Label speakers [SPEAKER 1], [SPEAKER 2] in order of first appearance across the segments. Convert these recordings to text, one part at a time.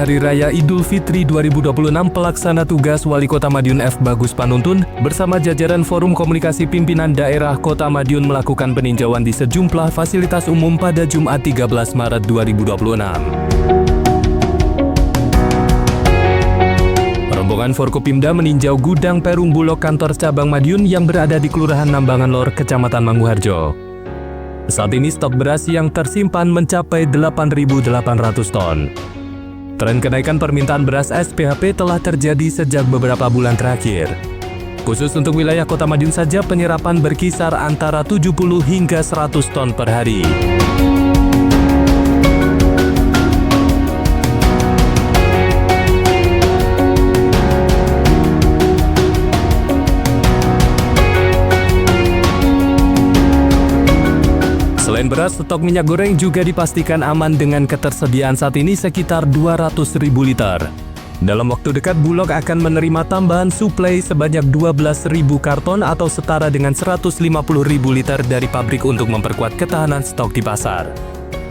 [SPEAKER 1] Hari Raya Idul Fitri 2026, Pelaksana Tugas Wali Kota Madiun F. Bagus Panuntun bersama jajaran Forum Komunikasi Pimpinan Daerah Kota Madiun melakukan peninjauan di sejumlah fasilitas umum pada Jumat 13 Maret 2026. Rombongan Forkopimda meninjau gudang Perum Bulog kantor cabang Madiun yang berada di Kelurahan Nambangan Lor, Kecamatan Manguharjo. Saat ini stok beras yang tersimpan mencapai 8.800 ton. Tren kenaikan permintaan beras SPHP telah terjadi sejak beberapa bulan terakhir. Khusus untuk wilayah Kota Madiun saja penyerapan berkisar antara 70 hingga 100 ton per hari. Selain beras, stok minyak goreng juga dipastikan aman dengan ketersediaan saat ini sekitar 200.000 liter. Dalam waktu dekat, Bulog akan menerima tambahan suplai sebanyak 12.000 karton atau setara dengan 150.000 liter dari pabrik untuk memperkuat ketahanan stok di pasar.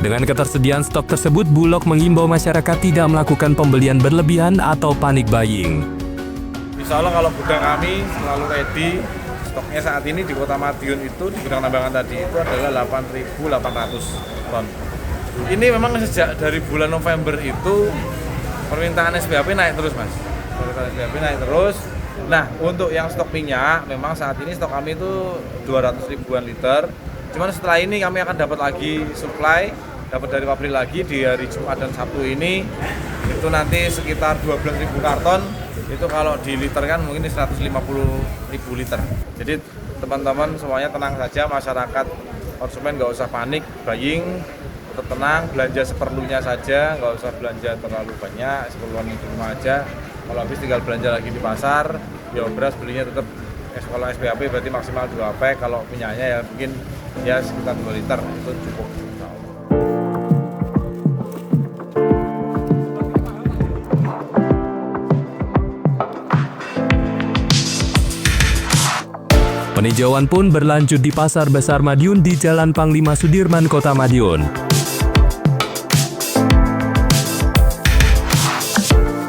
[SPEAKER 1] Dengan ketersediaan stok tersebut, Bulog mengimbau masyarakat tidak melakukan pembelian berlebihan atau panic buying.
[SPEAKER 2] Insya Allah kalau gudang kami selalu ready. Stoknya saat ini di Kota Madiun itu, di gudang Nambangan tadi itu adalah 8.800 ton. Ini memang sejak dari bulan November itu permintaan SPHP naik terus, Mas. Permintaan SPHP naik terus. Nah, untuk yang stok minyak, memang saat ini stok kami itu 200 ribuan liter. Cuman setelah ini kami akan dapat lagi supply, dapat dari pabrik lagi di hari Jumat dan Sabtu ini. Itu nanti sekitar 12.000 karton. Itu kalau di liter kan mungkin 150.000 liter. Jadi teman-teman semuanya tenang saja, masyarakat konsumen nggak usah panik buying, tetap tenang, belanja seperlunya saja, nggak usah belanja terlalu banyak, seperluan di rumah aja. Kalau habis tinggal belanja lagi di pasar, ya beras belinya tetap, kalau SPHP berarti maksimal 2 pack, kalau minyaknya ya mungkin ya sekitar 2 liter, itu cukup.
[SPEAKER 1] Peninjauan pun berlanjut di Pasar Besar Madiun di Jalan Panglima Sudirman, Kota Madiun.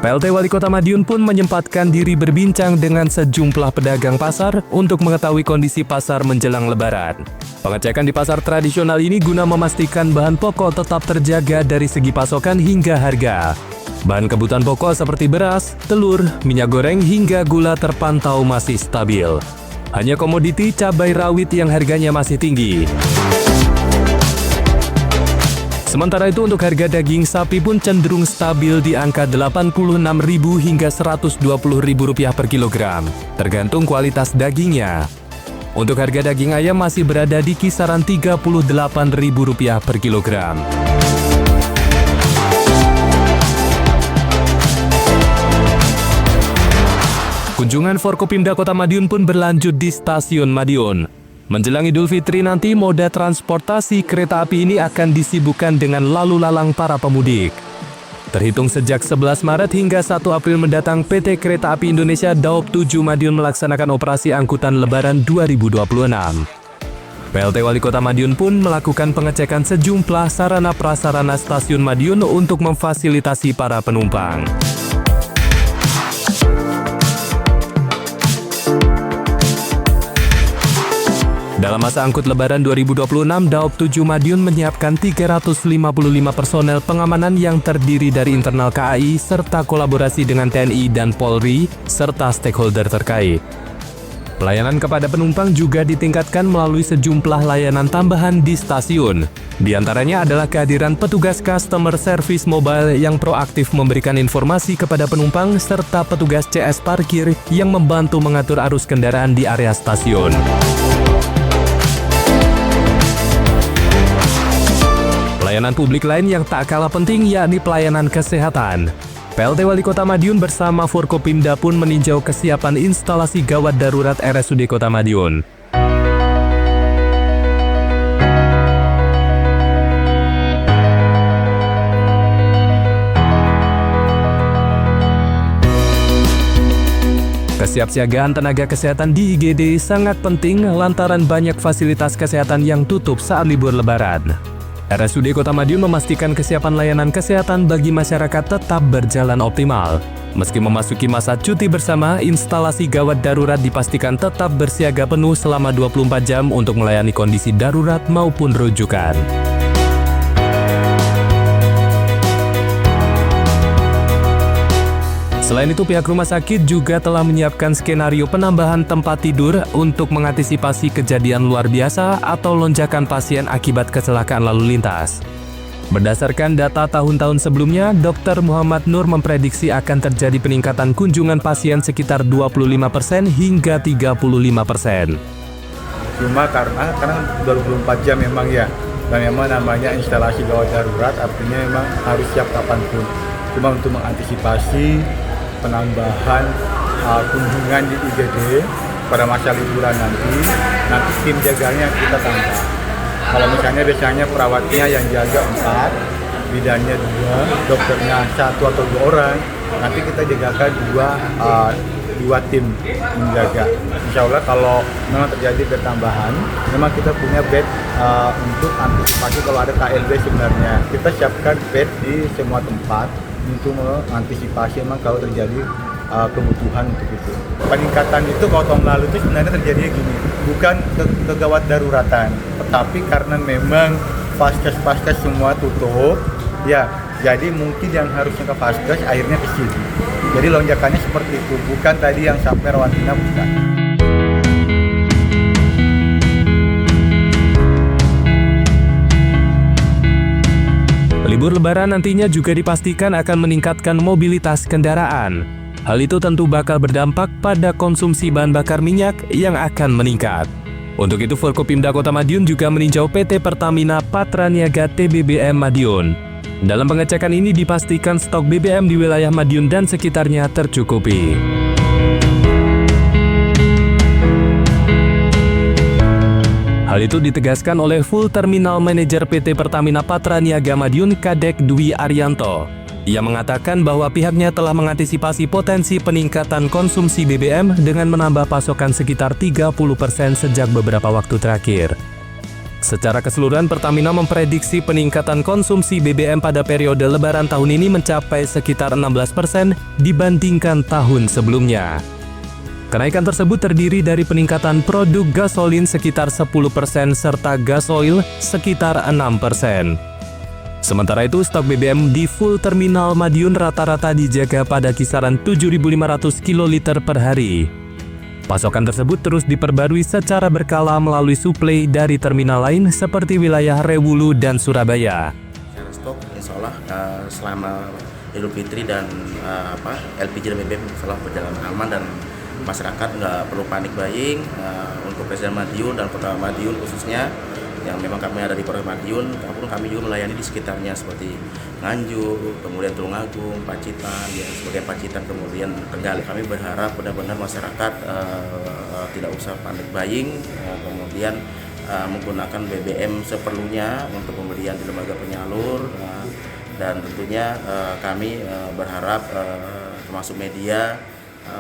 [SPEAKER 1] PLT Wali Kota Madiun pun menyempatkan diri berbincang dengan sejumlah pedagang pasar untuk mengetahui kondisi pasar menjelang Lebaran. Pengecekan di pasar tradisional ini guna memastikan bahan pokok tetap terjaga dari segi pasokan hingga harga. Bahan kebutuhan pokok seperti beras, telur, minyak goreng hingga gula terpantau masih stabil. Hanya komoditi cabai rawit yang harganya masih tinggi. Sementara itu untuk harga daging sapi pun cenderung stabil di angka Rp86.000 hingga Rp120.000 per kilogram, tergantung kualitas dagingnya. Untuk harga daging ayam masih berada di kisaran Rp38.000 per kilogram. Kunjungan Forkopimda Kota Madiun pun berlanjut di Stasiun Madiun. Menjelang Idul Fitri nanti, moda transportasi kereta api ini akan disibukkan dengan lalu lalang para pemudik. Terhitung sejak 11 Maret hingga 1 April mendatang, PT Kereta Api Indonesia Daop 7 Madiun melaksanakan operasi angkutan Lebaran 2026. PLT Wali Kota Madiun pun melakukan pengecekan sejumlah sarana prasarana Stasiun Madiun untuk memfasilitasi para penumpang. Dalam masa angkut Lebaran 2026, Daop 7 Madiun menyiapkan 355 personel pengamanan yang terdiri dari internal KAI serta kolaborasi dengan TNI dan Polri serta stakeholder terkait. Pelayanan kepada penumpang juga ditingkatkan melalui sejumlah layanan tambahan di stasiun. Di antaranya adalah kehadiran petugas customer service mobile yang proaktif memberikan informasi kepada penumpang serta petugas CS parkir yang membantu mengatur arus kendaraan di area stasiun. Pelayanan publik lain yang tak kalah penting yakni pelayanan kesehatan. PLT Wali Kota Madiun bersama Forkopimda pun meninjau kesiapan instalasi gawat darurat RSUD Kota Madiun. Kesiapsiagaan tenaga kesehatan di IGD sangat penting lantaran banyak fasilitas kesehatan yang tutup saat libur Lebaran. RSUD Kota Madiun memastikan kesiapan layanan kesehatan bagi masyarakat tetap berjalan optimal. Meski memasuki masa cuti bersama, instalasi gawat darurat dipastikan tetap bersiaga penuh selama 24 jam untuk melayani kondisi darurat maupun rujukan. Selain itu, pihak rumah sakit juga telah menyiapkan skenario penambahan tempat tidur untuk mengantisipasi kejadian luar biasa atau lonjakan pasien akibat kecelakaan lalu lintas. Berdasarkan data tahun-tahun sebelumnya, Dr. Muhammad Nur memprediksi akan terjadi peningkatan kunjungan pasien sekitar 25% hingga 35%.
[SPEAKER 3] Cuma karena 24 jam memang ya, dan memang namanya instalasi gawat darurat, artinya memang harus siap kapanpun. Cuma untuk mengantisipasi penambahan kunjungan di IGD pada masa liburan nanti tim jaganya kita tambah. Kalau misalnya biasanya perawatnya yang jaga 4, bidannya 2, dokternya 1 atau 2 orang, nanti kita jagakan 2 tim menjaga. Insya Allah kalau memang terjadi bertambahan, memang kita punya bed untuk antisipasi kalau ada KLB sebenarnya. Kita siapkan bed di semua tempat untuk mengantisipasi memang kalau terjadi kebutuhan untuk itu. Peningkatan itu kalau tahun lalu itu sebenarnya terjadinya gini, bukan kegawat daruratan, tetapi karena memang vaskes semua tutup, ya jadi mungkin yang harusnya ke vaskes akhirnya ke sini. Jadi lonjakannya seperti itu, bukan tadi yang sampai rawat inap, bukan.
[SPEAKER 1] Libur Lebaran nantinya juga dipastikan akan meningkatkan mobilitas kendaraan. Hal itu tentu bakal berdampak pada konsumsi bahan bakar minyak yang akan meningkat. Untuk itu, Forkopimda Kota Madiun juga meninjau PT Pertamina Patraniaga TBBM Madiun. Dalam pengecekan ini dipastikan stok BBM di wilayah Madiun dan sekitarnya tercukupi. Hal itu ditegaskan oleh Full Terminal Manager PT Pertamina Patraniaga Madiun Kadek Dwi Arianto. Ia mengatakan bahwa pihaknya telah mengantisipasi potensi peningkatan konsumsi BBM dengan menambah pasokan sekitar 30% sejak beberapa waktu terakhir. Secara keseluruhan, Pertamina memprediksi peningkatan konsumsi BBM pada periode Lebaran tahun ini mencapai sekitar 16% dibandingkan tahun sebelumnya. Kenaikan tersebut terdiri dari peningkatan produk gasolin sekitar 10% serta gasoil sekitar 6%. Sementara itu, stok BBM di Full Terminal Madiun rata-rata dijaga pada kisaran 7.500 kiloliter per hari. Pasokan tersebut terus diperbarui secara berkala melalui suplai dari terminal lain seperti wilayah Rewulu dan Surabaya.
[SPEAKER 4] Secara stok, insya Allah selama Idul Fitri dan LPG dan BBM telah berjalan aman dan masyarakat nggak perlu panik buying. Untuk Presiden Madiun dan Kota Madiun khususnya yang memang kami ada di Kota Madiun, kami juga melayani di sekitarnya seperti Nganjuk, kemudian Tulungagung, Pacitan, ya sebagai Pacitan, kemudian Tegal. Kami berharap benar-benar masyarakat tidak usah panik buying, kemudian menggunakan BBM seperlunya untuk pembelian di lembaga penyalur, dan tentunya kami berharap termasuk media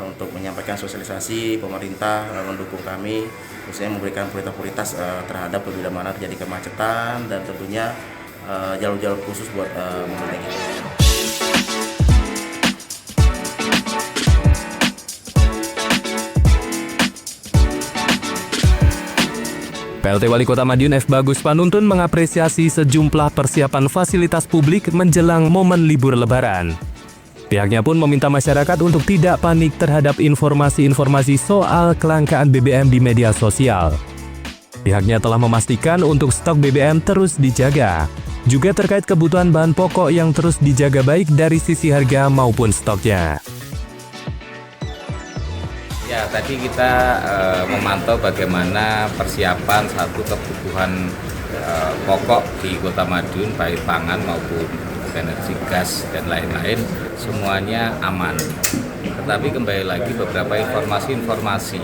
[SPEAKER 4] untuk menyampaikan sosialisasi, pemerintah mendukung kami, khususnya memberikan prioritas terhadap bila mana terjadi kemacetan dan tentunya jalur-jalur khusus buat mobil kita.
[SPEAKER 1] PLT Wali Kota Madiun F. Bagus Panuntun mengapresiasi sejumlah persiapan fasilitas publik menjelang momen libur Lebaran. Pihaknya pun meminta masyarakat untuk tidak panik terhadap informasi-informasi soal kelangkaan BBM di media sosial. Pihaknya telah memastikan untuk stok BBM terus dijaga. Juga terkait kebutuhan bahan pokok yang terus dijaga baik dari sisi harga maupun stoknya.
[SPEAKER 5] Ya, tadi kita memantau bagaimana persiapan satu kebutuhan pokok di Kota Madiun, baik pangan maupun energi, gas, dan lain-lain, semuanya aman. Tetapi kembali lagi beberapa informasi-informasi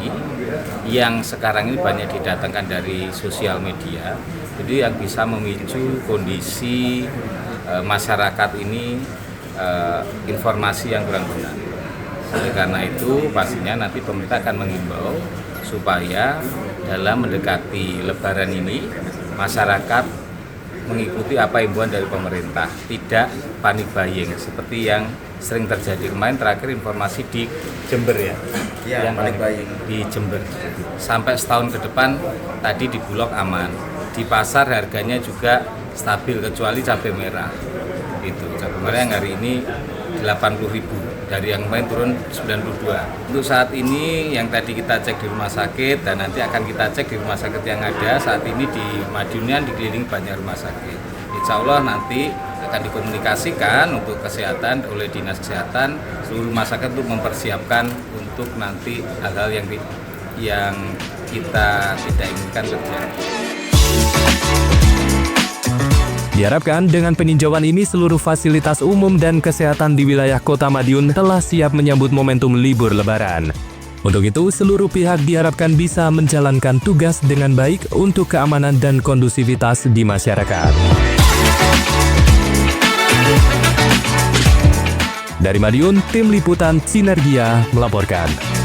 [SPEAKER 5] yang sekarang ini banyak didatangkan dari sosial media, itu yang bisa memicu kondisi masyarakat ini informasi yang kurang benar. Oleh karena itu, pastinya nanti pemerintah akan mengimbau supaya dalam mendekati Lebaran ini masyarakat mengikuti apa himbauan dari pemerintah, tidak panik buying seperti yang sering terjadi kemarin. Terakhir informasi di Jember ya,
[SPEAKER 4] Iya,
[SPEAKER 5] yang
[SPEAKER 4] panik buying.
[SPEAKER 5] di Jember. Sampai setahun ke depan tadi di Bulog aman, di pasar harganya juga stabil kecuali cabai merah. Itu cabai merah yang hari ini 80.000 dari yang kemarin turun 92. Untuk saat ini yang tadi kita cek di rumah sakit dan nanti akan kita cek di rumah sakit yang ada saat ini di Madiun dikelilingi banyak rumah sakit. Insya Allah nanti akan dikomunikasikan untuk kesehatan oleh dinas kesehatan seluruh rumah sakit untuk mempersiapkan untuk nanti hal-hal yang kita tidak inginkan terjadi.
[SPEAKER 1] Diharapkan dengan peninjauan ini seluruh fasilitas umum dan kesehatan di wilayah Kota Madiun telah siap menyambut momentum libur Lebaran. Untuk itu, seluruh pihak diharapkan bisa menjalankan tugas dengan baik untuk keamanan dan kondusivitas di masyarakat. Dari Madiun, tim liputan Sinergia melaporkan.